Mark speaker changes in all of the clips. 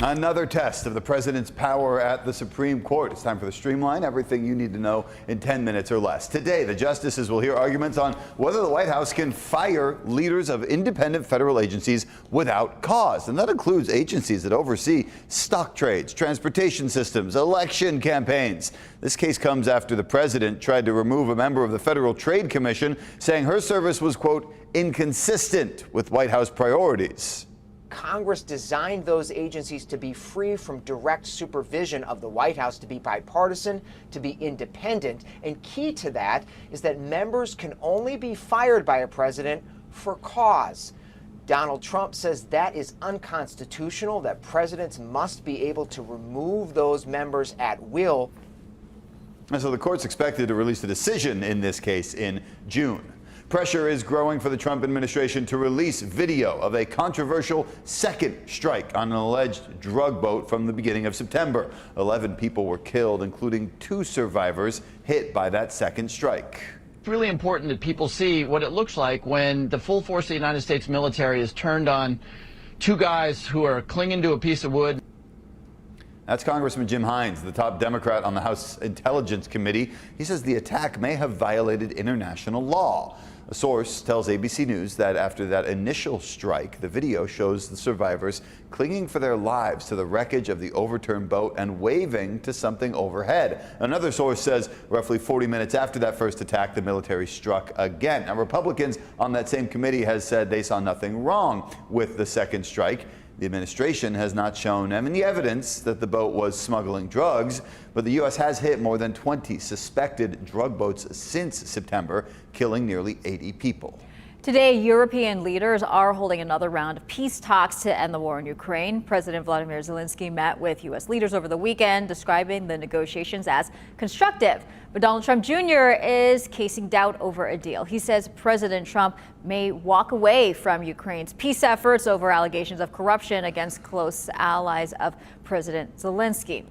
Speaker 1: Another test of the president's power at the Supreme Court. It's time for the Streamline, everything you need to know in 10 minutes or less. Today, the justices will hear arguments on whether the White House can fire leaders of independent federal agencies without cause. And that includes agencies that oversee stock trades, transportation systems, election campaigns. This case comes after the president tried to remove a member of the Federal Trade Commission, saying her service was, quote, inconsistent with White House priorities.
Speaker 2: Congress designed those agencies to be free from direct supervision of the White House, to be bipartisan, to be independent. And key to that is that members can only be fired by a president for cause. Donald Trump says that is unconstitutional, that presidents must be able to remove those members at will.
Speaker 1: And so the court's expected to release a decision in this case in June. Pressure is growing for the Trump administration to release video of a controversial second strike on an alleged drug boat from the beginning of September. 11 people were killed, including 2 survivors hit by that second strike.
Speaker 3: It's really important that people see what it looks like when the full force of the United States military is turned on 2 guys who are clinging to a piece of wood.
Speaker 1: That's Congressman Jim Hines, the top Democrat on the House Intelligence Committee. He says the attack may have violated international law. A source tells ABC News that after that initial strike, the video shows the survivors clinging for their lives to the wreckage of the overturned boat and waving to something overhead. Another source says roughly 40 minutes after that first attack, the military struck again. Now, Republicans on that same committee has said they saw nothing wrong with the second strike. The administration has not shown any evidence that the boat was smuggling drugs, but the U.S. has hit more than 20 suspected drug boats since September, killing nearly 80 people.
Speaker 4: Today, European leaders are holding another round of peace talks to end the war in Ukraine. President Vladimir Zelensky met with U.S. leaders over the weekend, describing the negotiations as constructive. But Donald Trump Jr. is casing doubt over a deal. He says President Trump may walk away from Ukraine's peace efforts over allegations of corruption against close allies of President Zelensky.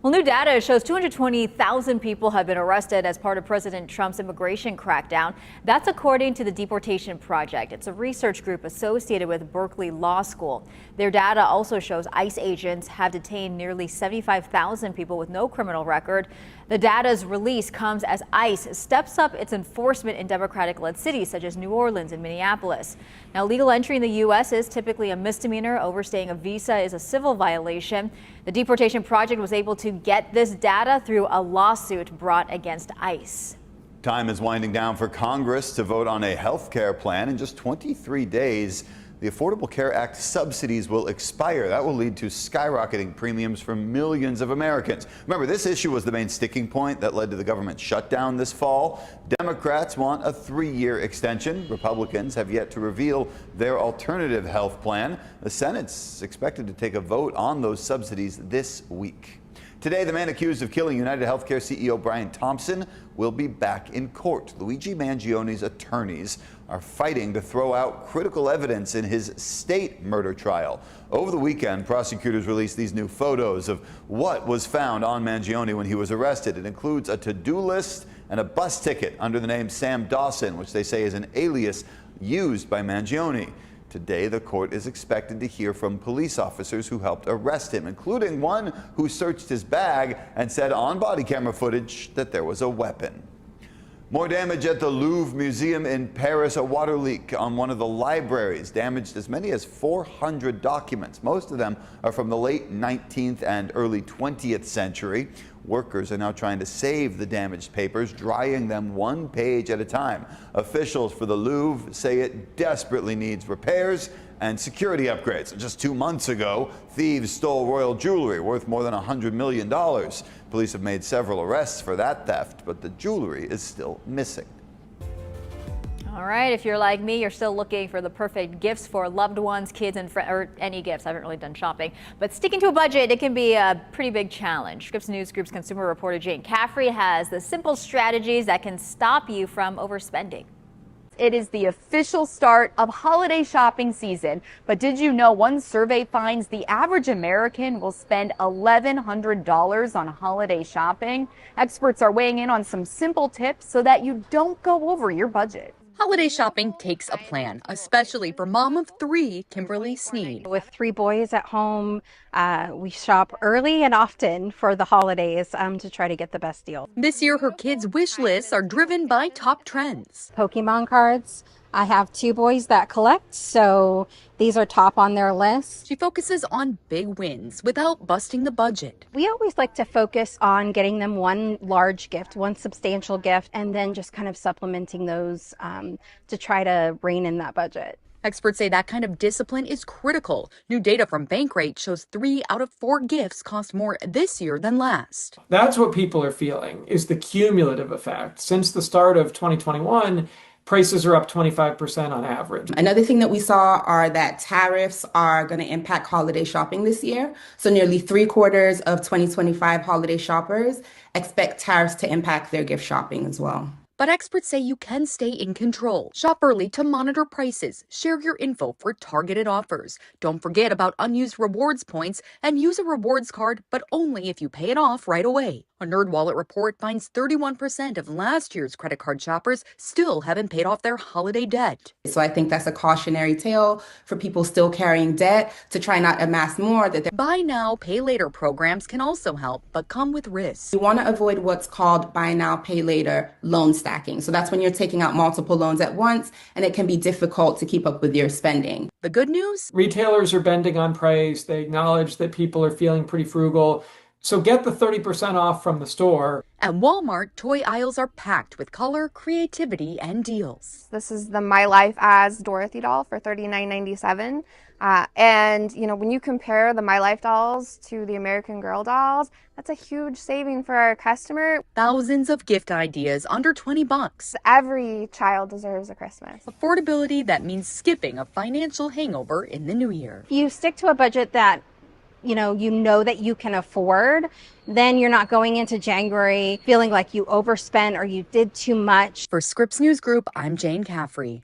Speaker 4: Well, new data shows 220,000 people have been arrested as part of President Trump's immigration crackdown. That's according to the Deportation Project. It's a research group associated with Berkeley Law School. Their data also shows ICE agents have detained nearly 75,000 people with no criminal record. The data's release comes as ICE steps up its enforcement in Democratic-led cities such as New Orleans and Minneapolis. Now, legal entry in the U.S. is typically a misdemeanor. Overstaying a visa is a civil violation. The Deportation Project was able to get this data through a lawsuit brought against ICE.
Speaker 1: Time is winding down for Congress to vote on a health care plan. In just 23 days, the Affordable Care Act subsidies will expire. That will lead to skyrocketing premiums for millions of Americans. Remember, this issue was the main sticking point that led to the government shutdown this fall. Democrats want a 3-year extension. Republicans have yet to reveal their alternative health plan. The Senate's expected to take a vote on those subsidies this week. Today, the man accused of killing United Healthcare CEO Brian Thompson will be back in court. Luigi Mangione's attorneys are fighting to throw out critical evidence in his state murder trial. Over the weekend, prosecutors released these new photos of what was found on Mangione when he was arrested. It includes a to-do list and a bus ticket under the name Sam Dawson, which they say is an alias used by Mangione. Today, the court is expected to hear from police officers who helped arrest him, including one who searched his bag and said on body camera footage that there was a weapon. More damage at the Louvre Museum in Paris. A water leak on one of the libraries damaged as many as 400 documents. Most of them are from the late 19th and early 20th century. Workers are now trying to save the damaged papers, drying them one page at a time. Officials for the Louvre say it desperately needs repairs and security upgrades. Just 2 months ago, thieves stole royal jewelry worth more than $100 million. Police have made several arrests for that theft, but the jewelry is still missing.
Speaker 4: All right, if you're like me, you're still looking for the perfect gifts for loved ones, kids, and or any gifts. I haven't really done shopping, but sticking to a budget, it can be a pretty big challenge. Scripps News Group's consumer reporter Jane Caffrey has the simple strategies that can stop you from overspending.
Speaker 5: It is the official start of holiday shopping season. But did you know one survey finds the average American will spend $1,100 on holiday shopping? Experts are weighing in on some simple tips so that you don't go over your budget. Holiday shopping takes a plan, especially for mom of 3, Kimberly Sneed.
Speaker 6: With 3 boys at home, we shop early and often for the holidays to try to get the best deal.
Speaker 5: This year, her kids' wish lists are driven by top trends.
Speaker 6: Pokemon cards. I have 2 boys that collect, so these are top on their list.
Speaker 5: She focuses on big wins without busting the budget.
Speaker 6: We always like to focus on getting them one large gift, one substantial gift, and then just kind of supplementing those to try to rein in that budget.
Speaker 5: Experts say that kind of discipline is critical. New data from Bankrate shows 3 out of 4 gifts cost more this year than last.
Speaker 7: That's what people are feeling, is the cumulative effect. Since the start of 2021, prices are up 25% on average.
Speaker 8: Another thing that we saw are that tariffs are going to impact holiday shopping this year. So nearly 3/4 of 2025 holiday shoppers expect tariffs to impact their gift shopping as well.
Speaker 5: But experts say you can stay in control. Shop early to monitor prices. Share your info for targeted offers. Don't forget about unused rewards points and use a rewards card, but only if you pay it off right away. A NerdWallet report finds 31% of last year's credit card shoppers still haven't paid off their holiday debt.
Speaker 8: So I think that's a cautionary tale for people still carrying debt to try not amass more.
Speaker 5: Buy now, pay later programs can also help, but come with risks.
Speaker 8: You want to avoid what's called buy now, pay later loan stacking. So that's when you're taking out multiple loans at once, and it can be difficult to keep up with your spending.
Speaker 5: The good news?
Speaker 7: Retailers are bending on price. They acknowledge that people are feeling pretty frugal. So get the 30% off from the store.
Speaker 5: At Walmart, toy aisles are packed with color, creativity, and deals.
Speaker 9: This is the My Life as Dorothy doll for $39.97. And, you know, when you compare the My Life dolls to the American Girl dolls, that's a huge saving for our customer.
Speaker 5: Thousands of gift ideas under $20.
Speaker 9: Every child deserves a Christmas.
Speaker 5: Affordability that means skipping a financial hangover in the new year.
Speaker 6: If you stick to a budget that you know that you can afford, then you're not going into January feeling like you overspent or you did too much.
Speaker 5: For Scripps News Group, I'm Jane Caffrey.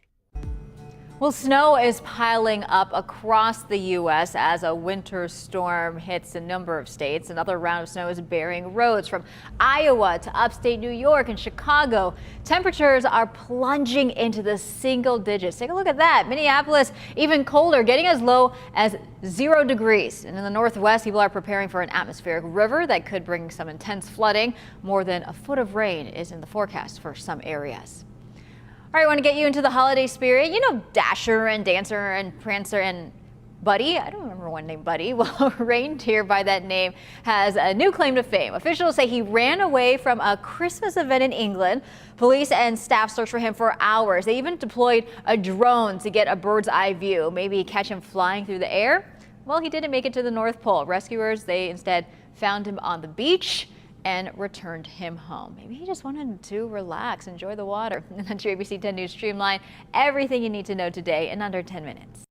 Speaker 4: Well, snow is piling up across the U.S. as a winter storm hits a number of states. Another round of snow is burying roads from Iowa to upstate New York and Chicago. Temperatures are plunging into the single digits. Take a look at that. Minneapolis, even colder, getting as low as 0 degrees. And in the Northwest, people are preparing for an atmospheric river that could bring some intense flooding. More than a foot of rain is in the forecast for some areas. All right, I want to get you into the holiday spirit. You know Dasher and Dancer and Prancer and Buddy. I don't remember one named Buddy. Well, Reindeer by that name has a new claim to fame. Officials say he ran away from a Christmas event in England. Police and staff searched for him for hours. They even deployed a drone to get a bird's eye view, maybe catch him flying through the air. Well, he didn't make it to the North Pole. Rescuers, they instead found him on the beach and returned him home. Maybe he just wanted to relax, enjoy the water. And that's your ABC 10 News Streamline. Everything you need to know today in under 10 minutes.